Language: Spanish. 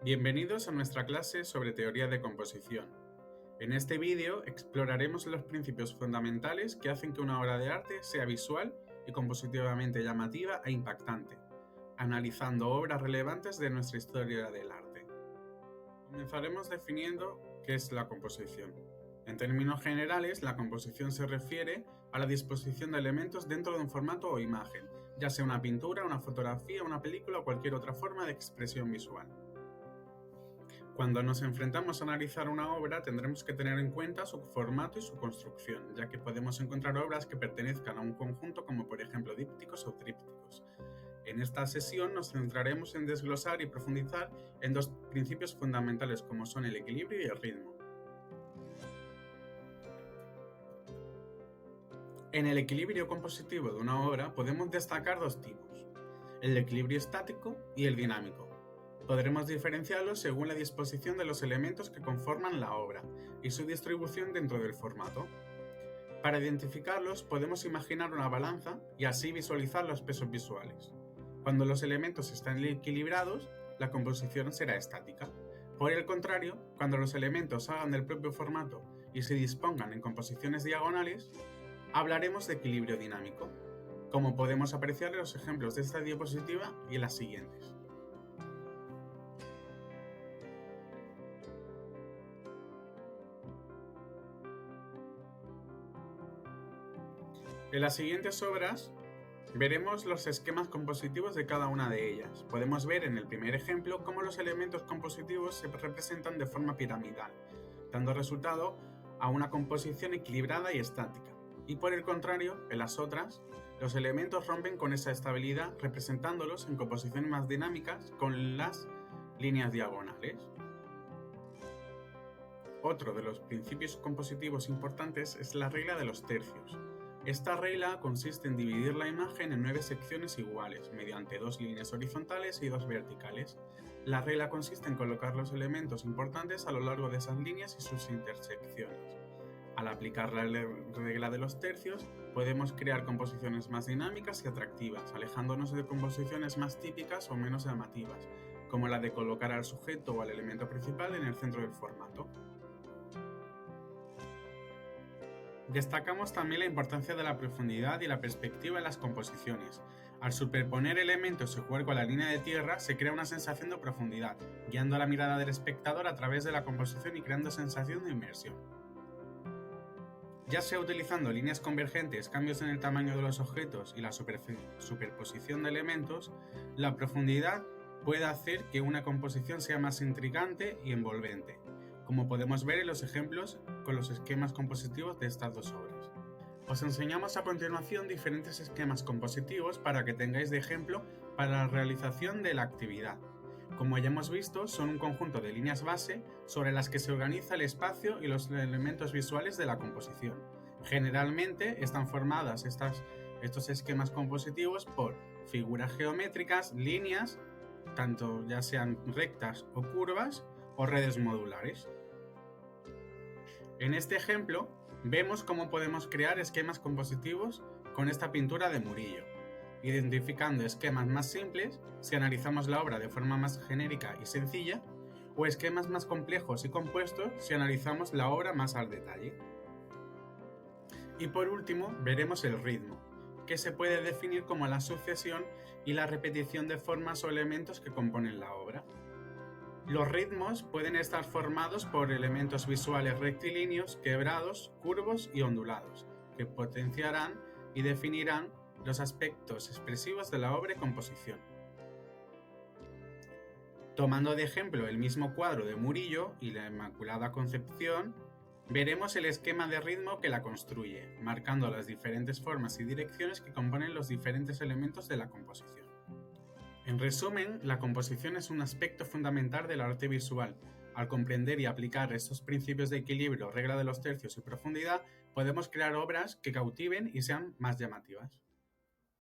Bienvenidos a nuestra clase sobre teoría de composición. En este vídeo exploraremos los principios fundamentales que hacen que una obra de arte sea visual y compositivamente llamativa e impactante, analizando obras relevantes de nuestra historia del arte. Comenzaremos definiendo qué es la composición. En términos generales, la composición se refiere a la disposición de elementos dentro de un formato o imagen, ya sea una pintura, una fotografía, una película o cualquier otra forma de expresión visual. Cuando nos enfrentamos a analizar una obra, tendremos que tener en cuenta su formato y su construcción, ya que podemos encontrar obras que pertenezcan a un conjunto como por ejemplo dípticos o trípticos. En esta sesión nos centraremos en desglosar y profundizar en dos principios fundamentales como son el equilibrio y el ritmo. En el equilibrio compositivo de una obra podemos destacar dos tipos, el equilibrio estático y el dinámico. Podremos diferenciarlos según la disposición de los elementos que conforman la obra y su distribución dentro del formato. Para identificarlos podemos imaginar una balanza y así visualizar los pesos visuales. Cuando los elementos están equilibrados, la composición será estática. Por el contrario, cuando los elementos salgan del propio formato y se dispongan en composiciones diagonales, hablaremos de equilibrio dinámico, como podemos apreciar en los ejemplos de esta diapositiva y en las siguientes. En las siguientes obras veremos los esquemas compositivos de cada una de ellas. Podemos ver en el primer ejemplo cómo los elementos compositivos se representan de forma piramidal, dando resultado a una composición equilibrada y estática. Y por el contrario, en las otras, los elementos rompen con esa estabilidad representándolos en composiciones más dinámicas con las líneas diagonales. Otro de los principios compositivos importantes es la regla de los tercios. Esta regla consiste en dividir la imagen en 9 secciones iguales, mediante 2 líneas horizontales y 2 verticales. La regla consiste en colocar los elementos importantes a lo largo de esas líneas y sus intersecciones. Al aplicar la regla de los tercios, podemos crear composiciones más dinámicas y atractivas, alejándonos de composiciones más típicas o menos llamativas, como la de colocar al sujeto o al elemento principal en el centro del formato. Destacamos también la importancia de la profundidad y la perspectiva en las composiciones. Al superponer elementos y jugar con la línea de tierra, se crea una sensación de profundidad, guiando la mirada del espectador a través de la composición y creando sensación de inmersión. Ya sea utilizando líneas convergentes, cambios en el tamaño de los objetos y la superposición de elementos, la profundidad puede hacer que una composición sea más intrigante y envolvente, como podemos ver en los ejemplos con los esquemas compositivos de estas dos obras. Os enseñamos a continuación diferentes esquemas compositivos para que tengáis de ejemplo para la realización de la actividad. Como ya hemos visto, son un conjunto de líneas base sobre las que se organiza el espacio y los elementos visuales de la composición. Generalmente están formadas estos esquemas compositivos por figuras geométricas, líneas, tanto ya sean rectas o curvas, o redes modulares. En este ejemplo, vemos cómo podemos crear esquemas compositivos con esta pintura de Murillo, identificando esquemas más simples si analizamos la obra de forma más genérica y sencilla, o esquemas más complejos y compuestos si analizamos la obra más al detalle. Y por último, veremos el ritmo, que se puede definir como la sucesión y la repetición de formas o elementos que componen la obra. Los ritmos pueden estar formados por elementos visuales rectilíneos, quebrados, curvos y ondulados, que potenciarán y definirán los aspectos expresivos de la obra y composición. Tomando de ejemplo el mismo cuadro de Murillo y la Inmaculada Concepción, veremos el esquema de ritmo que la construye, marcando las diferentes formas y direcciones que componen los diferentes elementos de la composición. En resumen, la composición es un aspecto fundamental del arte visual. Al comprender y aplicar estos principios de equilibrio, regla de los tercios y profundidad, podemos crear obras que cautiven y sean más llamativas.